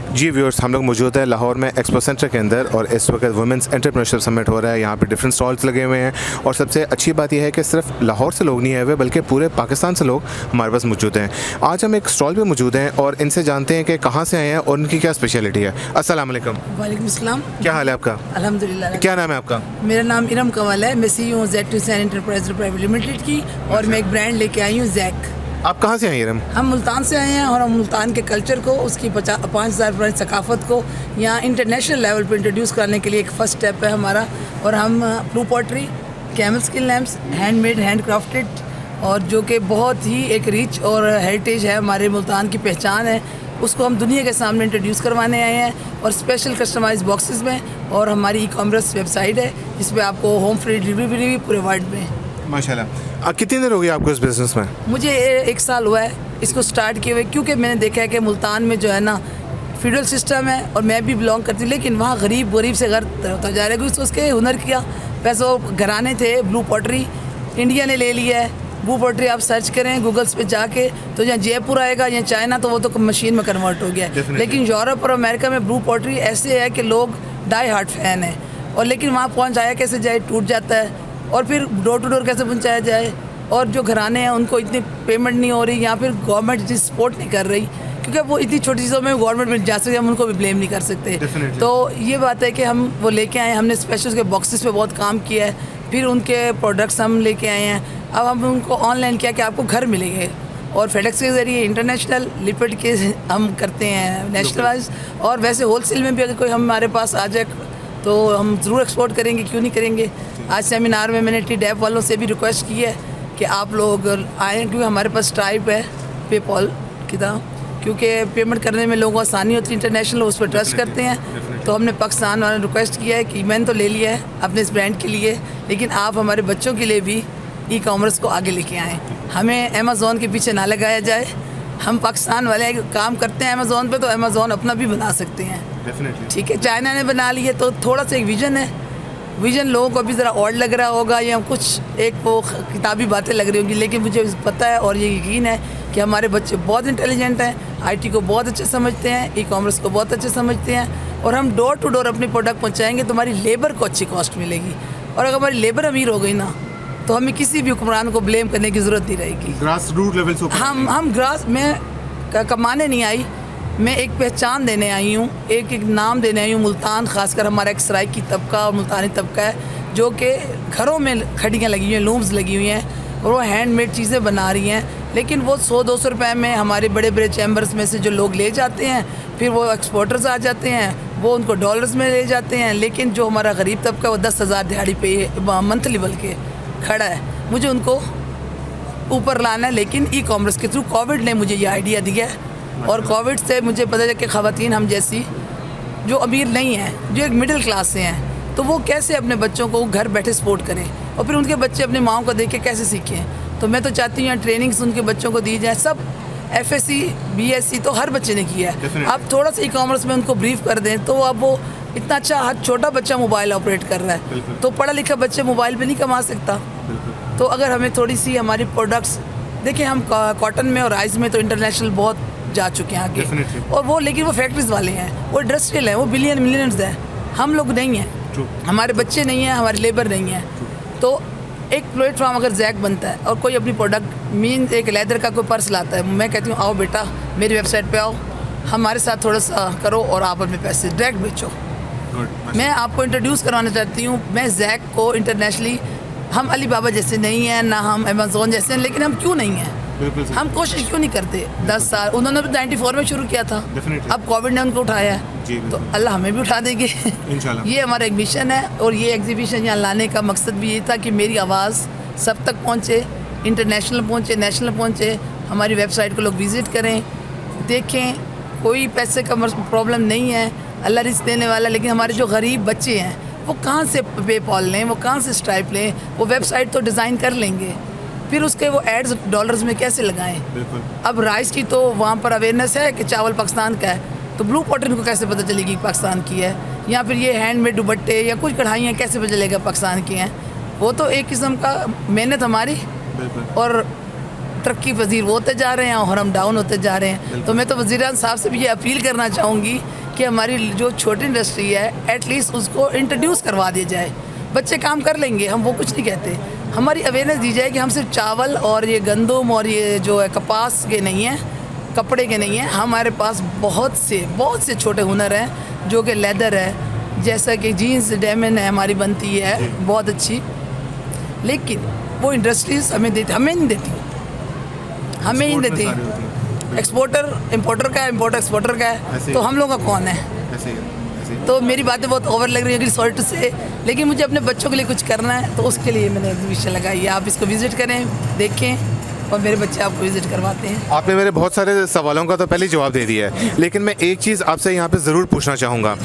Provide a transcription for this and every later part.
जी viewers, हम लोग मौजूद है लाहौर में एक्सपो सेंटर के अंदर और इस वक्त वुमेंस एंटरप्रेन्योरशिप समिट हो रहा है। यहाँ पे डिफरेंट स्टॉल्स लगे हुए हैं और सबसे अच्छी बात यह है कि सिर्फ लाहौर से लोग नहीं आए हुए बल्कि पूरे पाकिस्तान से लोग हमारे पास मौजूद हैं। आज हम एक स्टॉल पे मौजूद हैं और इनसे जानते हैं कि कहाँ से आए हैं और उनकी क्या स्पेशलिटी है। अस्सलाम वालेकुम। वालेकुम अस्सलाम। क्या हाल है आपका? अल्हम्दुलिल्लाह। क्या नाम है आपका? मेरा नाम इरम कंवल है। मैं CEO हूँ Zack Hussain enterprise private limited की और मैं एक ब्रांड लेके आई हूँ ज़ैक। आप कहाँ से आए इरम? हम मुल्तान से आए हैं और हम मुल्तान के कल्चर को, उसकी 5000 पुरानी सकाफ़त को यहाँ इंटरनेशनल लेवल पे इंट्रोड्यूस करने के लिए एक फ़र्स्ट स्टेप है हमारा। और हम blue pottery, camel skin lamps, handmade, hand crafted, और जो कि बहुत ही एक रिच और हेरिटेज है, हमारे मुल्तान की पहचान है, उसको हम दुनिया के सामने इंट्रोड्यूस करवाने आए हैं और स्पेशल कस्टमाइज बॉक्सेस में। और हमारी ई-कॉमर्स वेबसाइट है जिसपे आपको होम फ्री डिलीवरी भी पूरे वर्ल्ड में। माशाल्लाह। कितनी देर हो गई आपको इस बिज़नेस में? मुझे 1 साल हुआ है इसको स्टार्ट किए हुए, क्योंकि मैंने देखा है कि मुल्तान में जो है ना फ्यूडल सिस्टम है और मैं भी बिलोंग करती हूँ, लेकिन वहाँ गरीब से घर होता जा रहा है। कुछ उसके हुनर किया, पैसों घराने थे। ब्लू पॉटरी इंडिया ने ले लिया है। ब्लू पॉटरी आप सर्च करें गूगल्स पे जाके तो यहाँ जयपुर आएगा या चाइना, तो वो तो मशीन में कन्वर्ट हो गया है। लेकिन यूरोप और अमेरिका में ब्लू पॉटरी ऐसे है कि लोग डाई हार्ट फैन है, और लेकिन वहाँ पहुँचाया कैसे जाए, टूट जाता है। और फिर डोर टू डोर कैसे पहुँचाया जाए, और जो घराने हैं उनको इतनी पेमेंट नहीं हो रही, या फिर गवर्नमेंट इतनी सपोर्ट नहीं कर रही, क्योंकि वो इतनी छोटी चीज़ों में गवर्नमेंट में जा सकते, हम उनको भी ब्लेम नहीं कर सकते। तो ये बात है कि हम वो लेके आए हैं। हमने स्पेशल उसके बॉक्सेस पे बहुत काम किया है, फिर उनके प्रोडक्ट्स हम लेके आए हैं। अब हम उनको ऑनलाइन किया कि आपको घर मिलेंगे, और फेडेक्स के ज़रिए इंटरनेशनल, लिपिड के हम करते हैं नेशनल वाइज, और वैसे होलसेल में भी अगर कोई हमारे पास आ जाए तो हम ज़रूर एक्सपोर्ट करेंगे, क्यों नहीं करेंगे। आज सेमिनार में मैंने टी-डैप वालों से भी रिक्वेस्ट की है कि आप लोग आएँ, क्योंकि हमारे पास स्ट्राइप है, पेपॉल की तरह, क्योंकि पेमेंट करने में लोगों को आसानी होती है, इंटरनेशनल उस पर ट्रस्ट करते हैं। तो हमने पाकिस्तान वाले रिक्वेस्ट किया है कि मैंने तो ले लिया है अपने इस ब्रांड के लिए, लेकिन आप हमारे बच्चों के लिए भी ई-कॉमर्स को आगे लेके आएँ। हमें अमेज़ॉन के पीछे ना लगाया जाए। हम पाकिस्तान वाले काम करते हैं अमेज़ॉन पे, तो अमेज़ॉन अपना भी बना सकते हैं। ठीक है, चाइना ने बना लिया तो थोड़ा सा एक विज़न है। विज़न लोगों को अभी ज़रा ऑड लग रहा होगा, या कुछ एक वो किताबी बातें लग रही होंगी, लेकिन मुझे पता है और ये यकीन है कि हमारे बच्चे बहुत इंटेलिजेंट हैं, IT को बहुत अच्छे समझते हैं, ई-कॉमर्स को बहुत अच्छे समझते हैं, और हम डोर टू डोर अपनी प्रोडक्ट पहुँचाएँगे तो हमारी लेबर को अच्छी कॉस्ट मिलेगी। और अगर हमारी लेबर अमीर हो गई ना, तो हमें किसी भी हुक्मरान को ब्लेम करने की ज़रूरत नहीं रहेगी। ग्रास रूट लेवल से हम ग्रास में कमाने नहीं आई, मैं एक पहचान देने आई हूँ, एक नाम देने आई हूँ। मुल्तान ख़ासकर हमारा एक सराइकी तबका और मुल्तानी तबका है जो कि घरों में खड़ियाँ लगी हुई हैं, लूम्स लगी हुई हैं, और वो हैंडमेड चीज़ें बना रही हैं। लेकिन वो 100-200 रुपए में हमारे बड़े बड़े चैम्बर्स में से जो लोग ले जाते हैं, फिर वो एक्सपोर्टर्स आ जाते हैं, वो उनको डॉलर्स में ले जाते हैं। लेकिन जो हमारा गरीब तबका, वो 10,000 दिहाड़ी पे मंथली बल्कि खड़ा है, मुझे उनको ऊपर लाना है। लेकिन ई-कॉमर्स के थ्रू कोविड ने मुझे ये आइडिया दिया है, और कोविड से मुझे पता चला कि ख़वातीन हम जैसी जो अमीर नहीं हैं, जो एक मिडिल क्लास से हैं, तो वो कैसे अपने बच्चों को घर बैठे सपोर्ट करें, और फिर उनके बच्चे अपनी माओं को देख के कैसे सीखें। तो मैं तो चाहती हूँ यहाँ ट्रेनिंग्स उनके बच्चों को दी जाए। सब FSC BSc तो हर बच्चे ने किया है। आप थोड़ा सा ई-कॉमर्स में उनको ब्रीफ कर दें तो अब वो इतना अच्छा, हर छोटा बच्चा मोबाइल ऑपरेट कर रहा है, तो पढ़ा लिखा बच्चे मोबाइल पे नहीं कमा सकता। तो अगर हमें थोड़ी सी हमारी प्रोडक्ट्स देखिए, हम कॉटन में और राइस में तो इंटरनेशनल बहुत जा चुके हैं आगे, और वो लेकिन वो फैक्ट्रीज वाले हैं, वो इंडस्ट्रियल हैं, वो बिलियन मिलियंस हैं। हम लोग नहीं हैं, हमारे बच्चे नहीं हैं, हमारी लेबर नहीं है। तो एक प्लेटफॉर्म अगर ज़ैक बनता है और कोई अपनी प्रोडक्ट मीन एक लेदर का कोई पर्स लाता है, मैं कहती हूँ आओ बेटा मेरी वेबसाइट पे आओ, हमारे साथ थोड़ा सा करो और आप अपने पैसे डायरेक्ट बेचो। मैं आपको इंट्रोड्यूस करवाना चाहती हूँ। मैं ज़ैक को इंटरनेशनली, हम अली बाबा जैसे नहीं हैं, ना हम अमेज़ॉन जैसे हैं, लेकिन हम क्यों नहीं हैं? हम कोशिश क्यों नहीं करते? 10 साल उन्होंने भी 94 में शुरू किया था, अब कोविड ने उनको उठाया है, तो अल्लाह हमें भी उठा देंगे इंशाल्लाह। ये हमारा एक मिशन है, और ये एग्जीबिशन यहाँ लाने का मकसद भी ये था कि मेरी आवाज़ सब तक पहुँचे, इंटरनेशनल पहुँचे, नेशनल पहुँचे। हमारी वेबसाइट को लोग विज़िट करें, देखें, कोई पैसे का प्रॉब्लम नहीं है, अल्लाह रिस्क देने वाला। लेकिन हमारे जो गरीब बच्चे हैं वो कहाँ से पेपॉल लें, वो कहाँ से स्ट्राइप लें? वो वेबसाइट तो डिज़ाइन कर लेंगे, फिर उसके वो एड्स डॉलर्स में कैसे लगाएं? अब राइस की तो वहाँ पर अवेयरनेस है कि चावल पाकिस्तान का है, तो ब्लू पॉटरी को कैसे पता चलेगी पाकिस्तान की है? या फिर ये हैंडमेड दुपट्टे या कुछ कढ़ाइयाँ कैसे पता चलेगा पाकिस्तान की हैं? वो तो एक किस्म का मेहनत हमारी और तरक्की पजीर वो होते जा रहे हैं और हम डाउन होते जा रहे हैं। तो मैं तो वज़ीर-ए-आज़म साहब से भी ये अपील करना चाहूँगी कि हमारी जो छोटी इंडस्ट्री है एटलीस्ट उसको इंट्रोड्यूस करवा दिया जाए। बच्चे काम कर लेंगे, हम वो कुछ नहीं कहते, हमारी अवेयरनेस दी जाए कि हम सिर्फ चावल और ये गंदम और ये जो है कपास के नहीं हैं, कपड़े के नहीं हैं, हमारे पास बहुत से छोटे हुनर हैं जो कि लेदर है, जैसा कि जीन्स डेनिम है हमारी बनती है बहुत अच्छी, लेकिन वो इंडस्ट्रीज हमें नहीं देती एक्सपोर्टर इम्पोर्टर का है, इम्पोर्टर एक्सपोर्टर का है, तो हम लोग का कौन है? तो मेरी बातें बहुत ओवर लग रही है सॉरी टू से, लेकिन मुझे अपने बच्चों के लिए कुछ करना है, तो उसके लिए मैंने एग्जीबिशन लगाई है। आप इसको विज़िट करें, देखें, और मेरे बच्चे आपको विज़िट करवाते हैं। आपने मेरे बहुत सारे सवालों का तो पहले ही जवाब दे दिया है, लेकिन मैं एक चीज़ आपसे यहाँ पे ज़रूर पूछना चाहूँगा।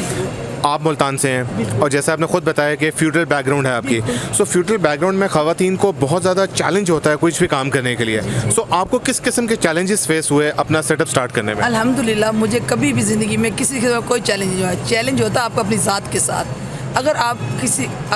आप मुल्तान से हैं और जैसे आपने खुद बताया कि फ्यूडल बैकग्राउंड है आपकी, सो फ्यूडल बैकग्राउंड में ख़वातीन को बहुत ज़्यादा चैलेंज होता है कुछ भी काम करने के लिए। सो आपको किस किस्म के चैलेंजेस फेस हुए अपना सेटअप स्टार्ट करने में? अल्हम्दुलिल्लाह मुझे कभी भी ज़िंदगी में किसी के साथ कोई चैलेंज नहीं हुआ। चैलेंज होता है आपको अपनी ज़ात के साथ। अगर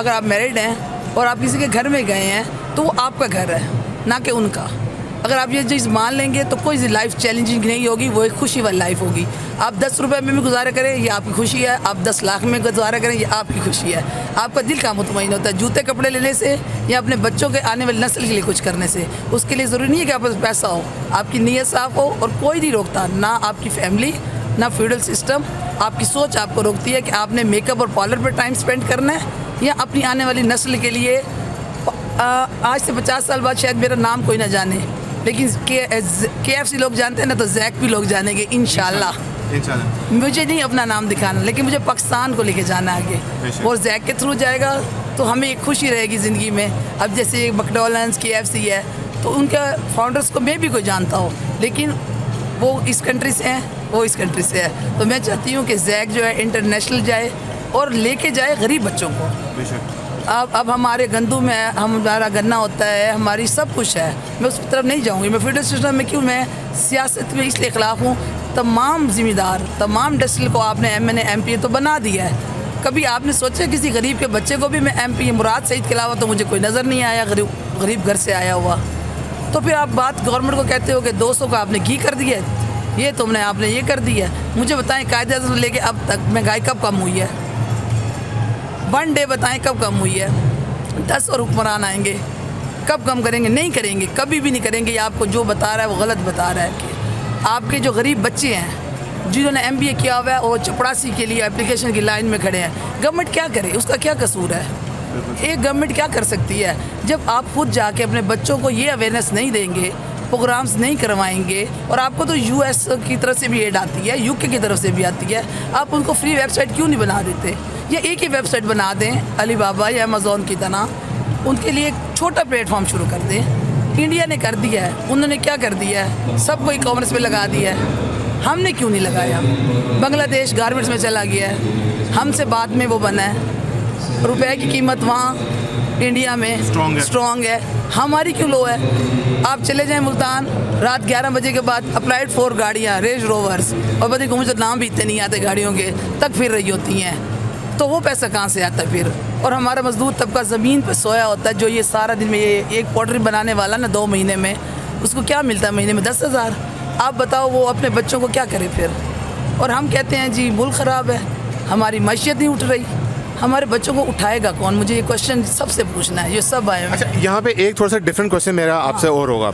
आप मैरिड हैं और आप किसी के घर में गए हैं तो वो आपका घर है, ना कि उनका। अगर आप ये चीज़ मान लेंगे तो कोई लाइफ चैलेंजिंग नहीं होगी, वो एक खुशी वाली लाइफ होगी। आप 10 रुपये में भी गुजारा करें ये आपकी खुशी है, आप 10 लाख में गुजारा करें ये आपकी खुशी है। आपका दिल का मुतमईन होता है जूते कपड़े लेने से या अपने बच्चों के आने वाली नस्ल के लिए कुछ करने से। उसके लिए ज़रूरी नहीं है कि आपके पास पैसा हो, आपकी नीयत साफ़ हो, और कोई नहीं रोकता, ना आपकी फैमिली ना फ्यूडल सिस्टम। आपकी सोच आपको रोकती है कि आपने मेकअप और पार्लर पर टाइम स्पेंड करना है या अपनी आने वाली नस्ल के लिए। आज से 50 साल बाद शायद मेरा नाम कोई ना जाने, लेकिन KFC लोग जानते हैं ना, तो जैक भी लोग जानेंगे इंशाल्लाह। मुझे नहीं अपना नाम दिखाना, लेकिन मुझे पाकिस्तान को लेके जाना आगे, और जैक के थ्रू जाएगा तो हमें एक खुशी रहेगी ज़िंदगी में। अब जैसे मैकडॉनल्ड्स KFC है, तो उनके फाउंडर्स को मैं भी कोई जानता हूँ, लेकिन वो इस कंट्री से हैं, वो इस कंट्री से है। तो मैं चाहती हूँ कि जैक जो है इंटरनेशनल जाए और लेके जाए गरीब बच्चों को। अब हमारे गंदम है, हमारा गन्ना होता है, हमारी सब कुछ है। मैं उस तरफ नहीं जाऊँगी। मैं फ्यूडल सिस्टम में क्यों, मैं सियासत में इसलिए ख़िलाफ़ हूँ। तमाम ज़िम्मेदार तमाम इंडस्ट्रियल को आपने MNA MP तो बना दिया है। कभी आपने सोचा किसी गरीब के बच्चे को भी मैं MP, मुराद सईद के अलावा तो मुझे कोई नज़र नहीं आया गरीब घर से आया हुआ। तो फिर आप बात गवर्नमेंट को कहते हो कि 200 का आपने घी कर दिया, ये तुमने आपने ये कर दिया। मुझे बताएं कायदे से लेके अब तक महंगाई कब कम हुई है? 1 डे बताएं कब कम हुई है? 10 और हुक्मरान आएंगे, कब कम करेंगे? नहीं करेंगे, कभी भी नहीं करेंगे। ये आपको जो बता रहा है वो गलत बता रहा है कि आपके जो गरीब बच्चे हैं जिन्होंने MBA किया हुआ है और चपरासी के लिए एप्लीकेशन की लाइन में खड़े हैं, गवर्नमेंट क्या करे? उसका क्या कसूर है? एक गवर्नमेंट क्या कर सकती है जब आप खुद जाके अपने बच्चों को ये अवेयरनेस नहीं देंगे, प्रोग्राम्स नहीं करवाएंगे? और आपको तो US की तरफ से भी एड आती है, UK की तरफ से भी आती है, आप उनको फ्री वेबसाइट क्यों नहीं बना देते? या एक ही वेबसाइट बना दें अलीबाबा या अमेज़ॉन की तरह, उनके लिए एक छोटा प्लेटफॉर्म शुरू कर दें। इंडिया ने कर दिया है, उन्होंने क्या कर दिया है? सबको ई कॉमर्स पे लगा दिया है, हमने क्यों नहीं लगाया? बांग्लादेश गारमेंट्स में चला गया है, हमसे बाद में वो बना है। रुपए की कीमत वहाँ इंडिया में स्ट्रॉन्ग है, हमारी क्यों लो है? आप चले जाएं मुल्तान, रात 11 बजे के बाद अप्लाइड 4 गाड़ियाँ रेंज रोवर्स, और पता नहीं मुझे नाम भी इतने नहीं आते गाड़ियों के, तक फिर रही होती हैं। तो वो पैसा कहाँ से आता है फिर? और हमारा मजदूर तबका ज़मीन पे सोया होता है, जो ये सारा दिन में ये एक पॉटरी बनाने वाला ना 2 महीने में, उसको क्या मिलता है महीने में? 10,000। आप बताओ वो अपने बच्चों को क्या करे फिर? और हम कहते हैं जी मुल्क ख़राब है, हमारी मैशियत नहीं उठ रही, हमारे बच्चों को उठाएगा कौन? मुझे ये क्वेश्चन सबसे पूछना है, ये सब आए। अच्छा, यहाँ पे एक थोड़ा सा डिफरेंट क्वेश्चन मेरा आपसे और होगा।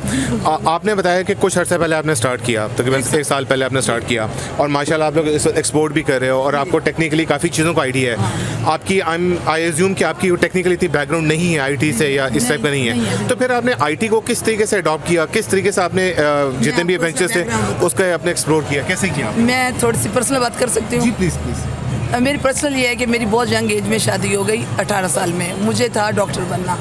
आपने बताया कि कुछ अर्से पहले आपने स्टार्ट किया, तकरीबन 1 साल पहले आपने स्टार्ट किया, और माशाल्लाह आप लोग एक्सपोर्ट भी कर रहे हो और आपको टेक्निकली काफ़ी चीज़ों का आइडिया है। आपकी आई एज्यूम कि आपकी टेक्निकली इतनी बैकग्राउंड नहीं है IT से या इस टाइप का नहीं है, तो फिर आपने IT को किस तरीके से अडॉप्ट किया? किस तरीके से आपने जितने भी एडवेंचर्स थे उसका आपने एक्सप्लोर किया? कैसे किया? मैं थोड़ी सी पर्सनल बात कर सकती हूँ? जी प्लीज़ प्लीज़। मेरी पर्सनल ये है कि मेरी बहुत यंग एज में शादी हो गई, 18 साल में। मुझे था डॉक्टर बनना,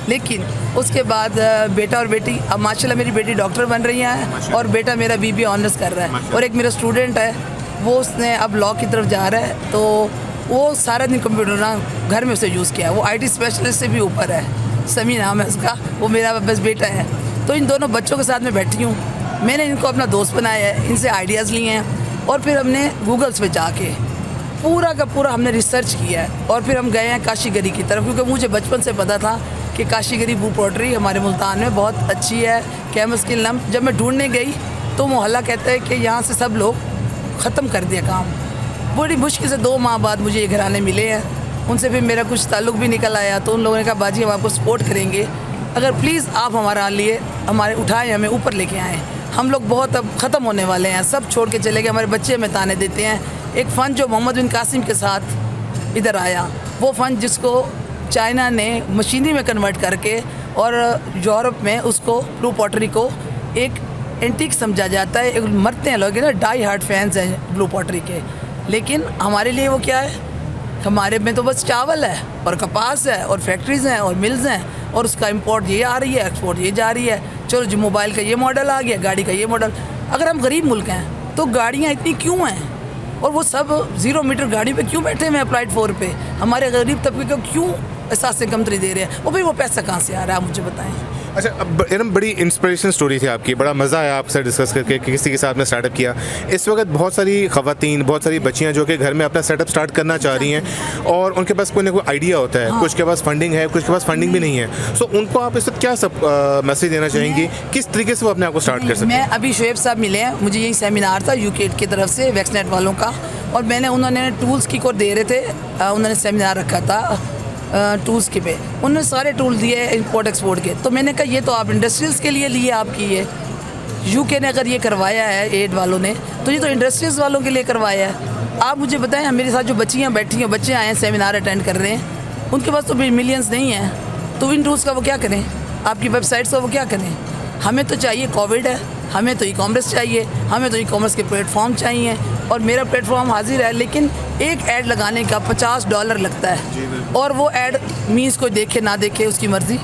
लेकिन उसके बाद बेटा और बेटी, अब माशाल्लाह मेरी बेटी डॉक्टर बन रही है और बेटा मेरा BBA ऑनर्स कर रहा है, और एक मेरा स्टूडेंट है वो उसने अब लॉ की तरफ जा रहा है। तो वो सारा दिन कंप्यूटर ना घर में उसे यूज़ किया, वो IT स्पेशलिस्ट से भी ऊपर है, समी नाम है उसका, वो मेरा बस बेटा है। तो इन दोनों बच्चों के साथ में बैठी हूँ, मैंने इनको अपना दोस्त बनाया है, इनसे आइडियाज़ लिए हैं, और फिर हमने गूगल्स पे जाके पूरा का पूरा हमने रिसर्च किया है, और फिर हम गए हैं काशीगरी की तरफ, क्योंकि मुझे बचपन से पता था कि काशीगरी ब्लू पॉटरी हमारे मुल्तान में बहुत अच्छी है, कैमस की लम्ब। जब मैं ढूंढने गई तो मोहल्ला कहता है कि यहाँ से सब लोग ख़त्म कर दिया काम। बड़ी मुश्किल से 2 माह बाद मुझे ये घराने मिले हैं, उनसे फिर मेरा कुछ ताल्लुक़ भी निकल आया। तो उन लोगों ने कहा बाजी हम आपको सपोर्ट करेंगे, अगर प्लीज़ आप हमारा लिए हमारे उठाएं, हमें ऊपर लेके आएँ। हम लोग बहुत अब ख़त्म होने वाले हैं, सब छोड़ के चले गए, हमारे बच्चे हमें ताने देते हैं। एक फ़न जो मोहम्मद बिन कासिम के साथ इधर आया, वो फ़न जिसको चाइना ने मशीनरी में कन्वर्ट करके और यूरोप में उसको ब्लू पॉटरी को एक एंटीक समझा जाता है। एक मरते हैं लोग ना, डाई हार्ड फैंस हैं ब्लू पॉटरी के, लेकिन हमारे लिए वो क्या है, हमारे में तो बस चावल है और कपास है और फैक्ट्रीज़ हैं और मिल्स हैं और उसका इंपोर्ट ये आ रही है, एक्सपोर्ट ये जा रही है। चलो जी मोबाइल का ये मॉडल आ गया, गाड़ी का ये मॉडल। अगर हम गरीब मुल्क हैं तो गाड़ियाँ इतनी क्यों हैं, और वो सब 0 मीटर गाड़ी पे क्यों बैठे हुए हैं अप्लाइड 4 पे? हमारे गरीब तबके को क्यों एहसास से कमतरी दे रहे हैं? वो भाई वो पैसा कहाँ से आ रहा है, आप मुझे बताएं। अच्छा, अब एकदम बड़ी इंस्पिरेशन स्टोरी थी आपकी, बड़ा मज़ा आया आपसे डिस्कस करके कि किसी के साथ में स्टार्टअप किया। इस वक्त बहुत सारी ख़वातीन, बहुत सारी बच्चियां जो कि घर में अपना सेटअप स्टार्ट करना चाह रही हैं और उनके पास कोई ना कोई आइडिया होता है, कुछ के पास फंडिंग है, कुछ के पास फंडिंग भी नहीं है। सो उनको आप इस वक्त क्या सब मैसेज देना चाहेंगी, किस तरीके से वो अपने आप को स्टार्ट कर सकते हैं? मैं अभी शोएब साहब मिले हैं, मुझे यही सेमिनार था यूके की तरफ से वैक्सनेट वालों का, और मैंने उन्होंने टूल्स की को दे रहे थे, उन्होंने सेमिनार रखा था टूल्स के पे, उन्होंने सारे टूल दिए इंपोर्ट एक्सपोर्ट के। तो मैंने कहा ये तो आप इंडस्ट्रीज़ के लिए लिए, आपकी ये यूके ने अगर ये करवाया है एड वालों ने, तो ये तो इंडस्ट्रीज़ वालों के लिए करवाया है। आप मुझे बताएं, मेरे साथ जो बच्चियाँ बैठी हैं, बच्चे आए हैं सेमिनार अटेंड कर रहे हैं, उनके पास तो मिलियंस नहीं है, तो इन टूल्स का वो क्या करें, आपकी वेबसाइट्स का वो क्या करें? हमें तो चाहिए, कोविड है, हमें तो ई कॉमर्स चाहिए, हमें तो ई कॉमर्स के प्लेटफॉर्म चाहिए, और मेरा प्लेटफॉर्म हाजिर है, लेकिन एक ऐड लगाने का $50 लगता है, और वो ऐड मीन्स कोई देखे ना देखे उसकी मर्ज़ी,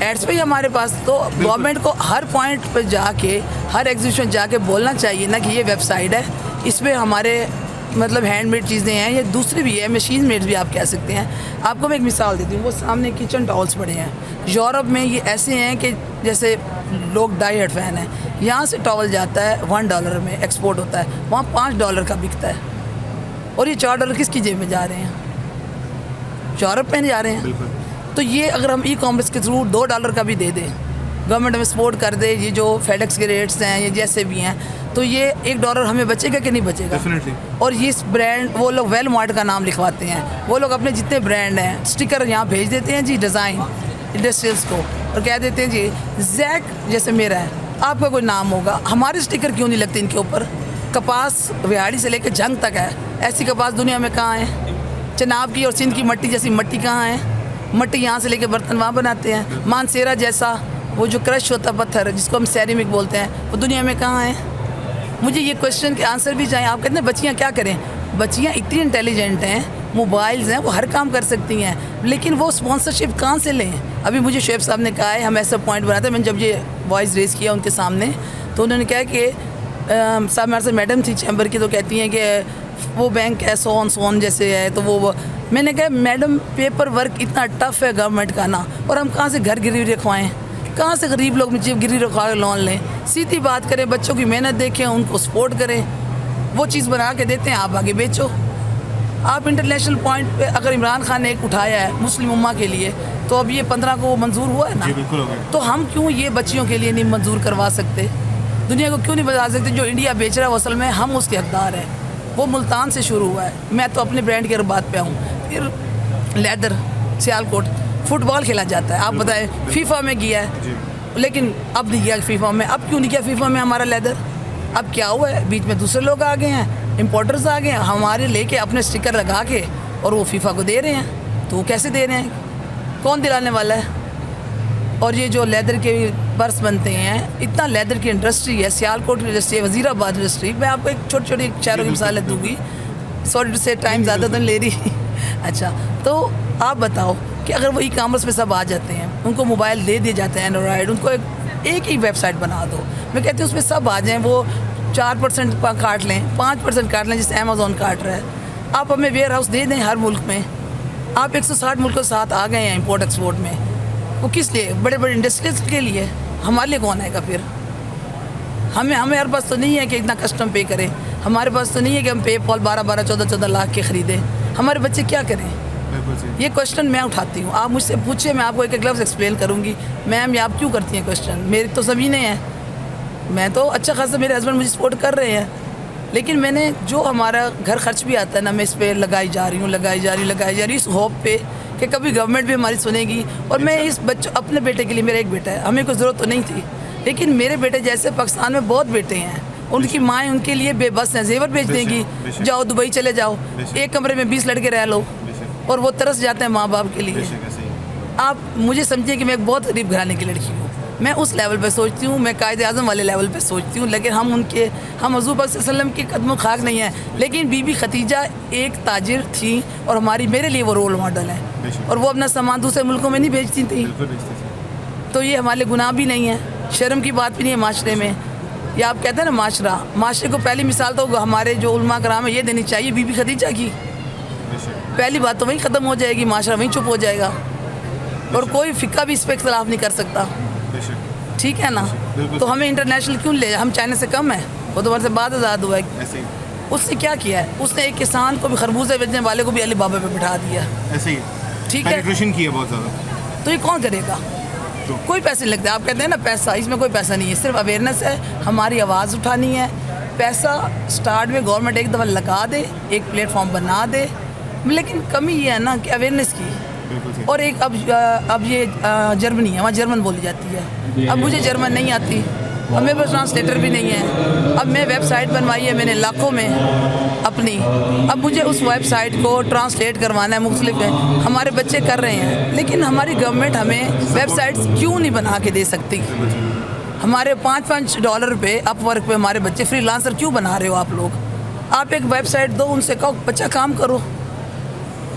एड्स पे ही हमारे पास। तो गवर्नमेंट को हर पॉइंट पर जाके, हर एग्जीबिशन जाके बोलना चाहिए ना कि ये वेबसाइट है, इसमें हमारे मतलब हैंडमेड चीज़ें हैं, ये दूसरी भी है, मशीन मेड भी आप कह सकते हैं। आपको मैं एक मिसाल देती हूँ, वो सामने किचन टॉवल्स पड़े हैं, यूरोप में ये ऐसे हैं कि जैसे लोग डाई हार्ड फैन हैं, यहाँ से टॉवल जाता है $1 में एक्सपोर्ट होता है, वहाँ $5 का बिकता है, और ये $4 किसकी जेब में जा रहे हैं? यूरोप में जा रहे हैं। तो ये अगर हम ई कॉमर्स के थ्रू $2 का भी दे दें, गवर्नमेंट हमें सपोर्ट कर दे, ये जो फेडेक्स के रेट्स हैं, ये जैसे भी हैं, तो ये $1 हमें बचेगा कि नहीं बचेगा? डेफिनेटली। और ये ब्रांड, वो लोग वेलमार्ट का नाम लिखवाते हैं, वो लोग अपने जितने ब्रांड हैं स्टिकर यहाँ भेज देते हैं जी, डिज़ाइन इंडस्ट्रियल्स को, और कह देते हैं जी जैक जैसे मेरा है, आपका कोई नाम होगा, हमारे स्टिकर क्यों नहीं लगते इनके ऊपर? कपास विहाड़ी से लेकर जंग तक है, ऐसी कपास दुनिया में कहाँ है? चनाब की और सिंध की मट्टी जैसी मट्टी कहाँ है? मट्टी यहाँ से लेके बर्तन वहाँ बनाते हैं। मानसेरा जैसा वो जो क्रश होता पत्थर जिसको हम सेरेमिक बोलते हैं, वो दुनिया में कहाँ है? मुझे ये क्वेश्चन के आंसर भी चाहिए। आप कहते हैं बच्चियाँ क्या करें? बच्चियाँ इतनी इंटेलिजेंट हैं, मोबाइल्स हैं, वो हर काम कर सकती हैं, लेकिन वो स्पॉन्सरशिप कहाँ से लें? अभी मुझे शोएब साहब ने कहा है, हम ऐसा पॉइंट बनाते हैं, मैंने जब ये वॉइस रेज़ किया उनके सामने, तो उन्होंने कहा कि साहब मेरे से मैडम थी चैम्बर की, तो कहती हैं कि वो बैंक है सोन जैसे है, तो वो मैंने कहा मैडम पेपर वर्क इतना टफ है गवर्नमेंट का ना, और हम कहाँ से घर गिरवी रखवाएं, कहाँ से गरीब लोग मुझे गिरवी रखवा लोन लें? सीधी बात करें, बच्चों की मेहनत देखें, उनको सपोर्ट करें, वो चीज़ बना के देते हैं, आप आगे बेचो। आप इंटरनेशनल पॉइंट पे अगर इमरान खान ने एक उठाया है मुस्लिम उम्मा के लिए, तो अब ये 15 को मंजूर हुआ है ना, बिल्कुल हो गया। तो हम क्यों ये बच्चियों के लिए नहीं मंजूर करवा सकते? दुनिया को क्यों नहीं बता सकते? जो इंडिया बेच रहा है असल में हम उसके हकदार हैं। वो मुल्तान से शुरू हुआ है, मैं तो अपने ब्रांड के बात पे आऊँ। फिर लेदर सियालकोट फुटबॉल खेला जाता है, आप बताएं, फीफा में गया है, लेकिन अब नहीं गया फीफा में। अब क्यों नहीं गया फीफा में हमारा लेदर? अब क्या हुआ है, बीच में दूसरे लोग आ गए हैं, इंपोर्टर्स आ गए हैं, हमारे लेके अपने स्टिकर लगा के और वो फीफा को दे रहे हैं। तो वो कैसे दे रहे हैं? कौन दिलाने वाला है? और ये जो लेदर के पर्स बनते हैं, इतना लेदर की इंडस्ट्री है, सियालकोट की इंडस्ट्री है, वज़ीराबाद इंडस्ट्री। मैं आपको एक छोटी छोटी शहरों की मिसालें दूंगी, सॉरी से टाइम ज़्यादा तो ले रही अच्छा, तो आप बताओ कि अगर वो ई कॉमर्स पे सब आ जाते हैं, उनको मोबाइल दे दिए जाते हैं एंड्रॉयड, उनको एक ही वेबसाइट बना दो, मैं कहती हूँ उसमें सब आ जाएँ, वो 4% काट लें, 5% काट लें, जिससे अमेज़ॉन काट रहा है। आप हमें वेयर हाउस दे दें हर मुल्क में। आप 160 मुल्कों के साथ आ गए हैं इंपोर्ट एक्सपोर्ट में, वो किस लिए? बड़े बड़े इंडस्ट्रीज के लिए। हमारे लिए कौन आएगा फिर? हमारे पास तो नहीं है कि इतना कस्टम पे करें, हमारे पास तो नहीं है कि हम पेपॉल 12-12, 14-14 लाख के ख़रीदें। हमारे बच्चे क्या करें? ये क्वेश्चन मैं उठाती हूँ। आप मुझसे पूछिए, मैं आपको एक एक लफ्ज़ एक्सप्लेन करूँगी। मैम ये आप क्यों करती हैं क्वेश्चन? मेरे तो सभी ने हैं, मैं तो अच्छा खासा, मेरे हस्बैंड मुझे सपोर्ट कर रहे हैं, लेकिन मैंने जो हमारा घर खर्च भी आता है ना, मैं इस पर लगाई जा रही हूँ इस होप पे कि कभी गवर्नमेंट भी हमारी सुनेगी। और मैं इस बच्चों, अपने बेटे के लिए, मेरा एक बेटा है, हमें कोई ज़रूरत तो नहीं थी, लेकिन मेरे बेटे जैसे पाकिस्तान में बहुत बेटे हैं, उनकी माएँ उनके लिए बेबस हैं, जेवर बेच देंगी, जाओ दुबई चले जाओ, एक कमरे में 20 लड़के रह लो, और वो तरस जाते हैं माँ बाप के लिए। आप मुझे समझिए कि मैं एक बहुत गरीब घराने की लड़की हूँ, मैं उस लेवल पे सोचती हूँ, मैं कायदे आज़म वाले लेवल पे सोचती हूँ, लेकिन हम हज़ूर पाक सल्लल्लाहु अलैहि वसल्लम के कदमों खाक नहीं है। लेकिन बीबी खदीजा एक ताजिर थी और मेरे लिए वो रोल मॉडल है, और वो अपना सामान दूसरे मुल्कों में नहीं बेचती थी, तो ये हमारे गुनाह भी नहीं है, शर्म की बात भी नहीं है माशरे में। या आप कहते हैं ना माशरे को पहली मिसाल तो हमारे जो उलमा कराम है ये देनी चाहिए बीबी खदीजा की। पहली बात तो वहीं ख़त्म हो जाएगी, माशरा वहीं चुप हो जाएगा, और कोई फ़िक्का भी इस पर इख्तलाफ नहीं कर सकता, ठीक है ना। तो हमें इंटरनेशनल क्यों ले, हम चाइना से कम है? वो तो हमारे से बाद आज़ाद हुआ है। उसने क्या किया है? उसने एक किसान को भी, खरबूजे बेचने वाले को भी अली बाबा पे बिठा दिया, ऐसे ही, ठीक है, किया बहुत ज़्यादा। तो ये कौन करेगा? कोई पैसे नहीं लगते। आप कहते हैं ना पैसा, इसमें कोई पैसा नहीं है, सिर्फ अवेयरनेस है, हमारी आवाज़ उठानी है। पैसा स्टार्ट में गवर्नमेंट एक दफ़ा लगा दे, एक प्लेटफॉर्म बना दे, लेकिन कमी ये है ना कि अवेयरनेस की। और एक अब ये जर्मनी है, वहाँ जर्मन बोली जाती है, अब मुझे जर्मन नहीं आती, अब मेरे पास ट्रांसलेटर भी नहीं है। अब मैं वेबसाइट बनवाई है मैंने लाखों में अपनी, अब मुझे उस वेबसाइट को ट्रांसलेट करवाना है, मुख्तलिफ है, हमारे बच्चे कर रहे हैं, लेकिन हमारी गवर्नमेंट हमें वेबसाइट्स क्यों नहीं बना के दे सकती? हमारे $5 पे अपवर्क पे हमारे बच्चे फ्रीलांसर क्यों बना रहे हो आप लोग? आप एक वेबसाइट दो, उनसे कहो बच्चा काम करो,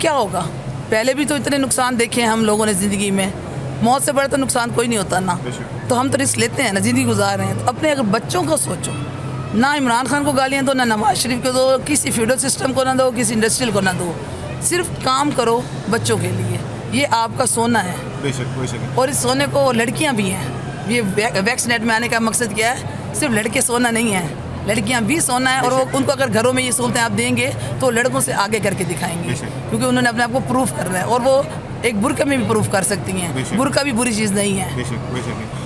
क्या होगा? पहले भी तो इतने नुकसान देखे हैं हम लोगों ने ज़िंदगी में, मौत से बड़ा तो नुकसान कोई नहीं होता ना, तो हम तो रिस्क लेते हैं ना, ज़िंदगी गुजार रहे हैं, तो अपने अगर बच्चों को सोचो, ना इमरान खान को गालियाँ दो, ना नवाज शरीफ को दो, किसी फ्यूडल सिस्टम को ना दो, किसी इंडस्ट्रियल को ना दो, सिर्फ काम करो बच्चों के लिए, ये आपका सोना है। बेशक। और इस सोने को लड़कियाँ भी हैं, ये वैक्सीनेट में आने का मकसद क्या है? सिर्फ लड़के सोना नहीं है, लड़कियां भी सोना है, और वो उनको अगर घरों में ये सहूलतें आप देंगे तो लड़कों से आगे करके दिखाएंगे, क्योंकि उन्होंने अपने आप को प्रूफ करना है, और वो एक बुर्का में भी प्रूफ कर सकती हैं, बुर्का भी बुरी चीज़ नहीं है।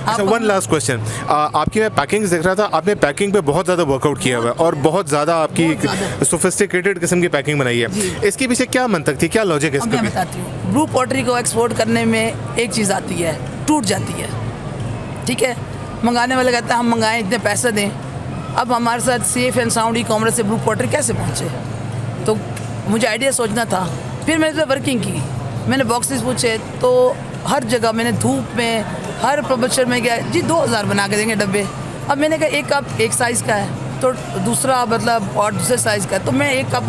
अच्छा, वन लास्ट क्वेश्चन, आपकी मैं पैकिंग देख रहा था, आपने पैकिंग पे बहुत ज़्यादा वर्कआउट किया हुआ है, और बहुत ज़्यादा आपकी सोफिस्टिकेटेड किस्म की पैकिंग बनाई है, इसके पीछे क्या मंतक थी, क्या लॉजिक है? मैं बताती हूँ। ब्रू पॉटरी को एक्सपोर्ट करने में एक चीज़ आती है, टूट जाती है, ठीक है, मंगाने वाले कहते हैं हम मंगाएं, इतने पैसे दें। अब हमारे साथ सेफ एंड साउंड ई-कॉमर्स से ब्रू पॉटरी कैसे पहुँचे? तो मुझे आइडिया सोचना था, फिर मैंने इस पर वर्किंग की, मैंने बॉक्सेस पूछे, तो हर जगह मैंने धूप में, हर पब्लिशर में गया, जी 2000 बना के देंगे डब्बे। अब मैंने कहा एक कप एक साइज़ का है, तो दूसरा मतलब और दूसरे साइज़ का है, तो मैं एक कप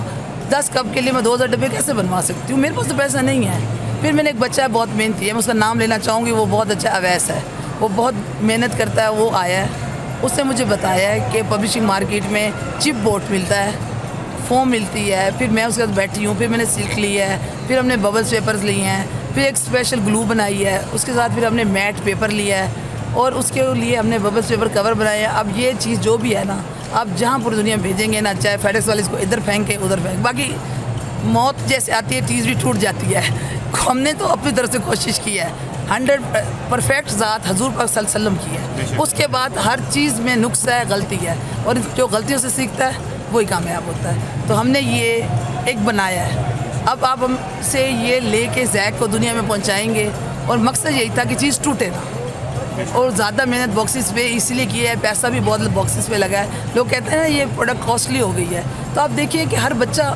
10 कप के लिए मैं 2000 डब्बे कैसे बनवा सकती हूँ? मेरे पास तो पैसा नहीं है। फिर मैंने एक बच्चा है बहुत मेहनती है, मैं उसका नाम लेना चाहूँगी, वो बहुत अच्छा अवैस है, वो बहुत मेहनत करता है, वो आया है, उसने मुझे बताया है कि पब्लिशिंग मार्केट में चिप बोर्ड मिलता है, फोम मिलती है, फिर मैं उसके साथ बैठी हूँ, फिर मैंने सिल्क ली है, फिर हमने बबल्स पेपर्स लिए हैं, फिर एक स्पेशल ग्लू बनाई है, उसके साथ फिर हमने मैट पेपर लिया है, और उसके लिए हमने बबल्स पेपर कवर बनाए हैं। अब ये चीज़ जो भी है ना, आप जहाँ पूरी दुनिया भेजेंगे ना, चाहे फेडेक्स वाले इसको इधर फेंके उधर फेंक, बाकी मौत जैसे आती है चीज़ भी टूट जाती है। हमने तो अपनी तरफ से कोशिश की है, 100 परफेक्ट ज़ात हजूर पाक सल्लल्लाहु अलैहि वसल्लम की है, उसके बाद हर चीज़ में नुक्स है, गलती है, और जो गलतियों से सीखता है वही कामयाब होता है। तो हमने ये एक बनाया है, अब आप हमसे ये लेके जैक को दुनिया में पहुंचाएंगे, और मकसद यही था कि चीज़ टूटे ना, और ज़्यादा मेहनत बॉक्सेस पे इसलिए की है, पैसा भी बहुत बॉक्सेस पे लगा है। लोग कहते हैं ना ये प्रोडक्ट कॉस्टली हो गई है, तो आप देखिए कि हर बच्चा,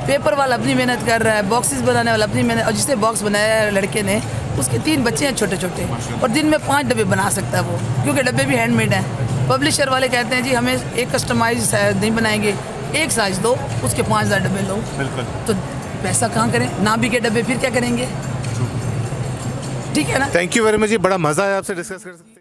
पेपर वाला अपनी मेहनत कर रहा है, बॉक्सेस बनाने वाला अपनी मेहनत, और जिसने बॉक्स बनाया है लड़के ने, उसके 3 बच्चे हैं छोटे छोटे, और दिन में 5 डब्बे बना सकता है वो, क्योंकि डब्बे भी हैंडमेड हैं। पब्लिशर वाले कहते हैं जी हमें एक कस्टमाइज नहीं बनाएंगे, एक साइज़ दो, उसके 5000 डब्बे लो, तो पैसा कहाँ करें? ना भी के डब्बे फिर क्या करेंगे? ठीक है ना। थैंक यू वेरी मच जी, बड़ा मज़ा आया आपसे डिस्कस कर।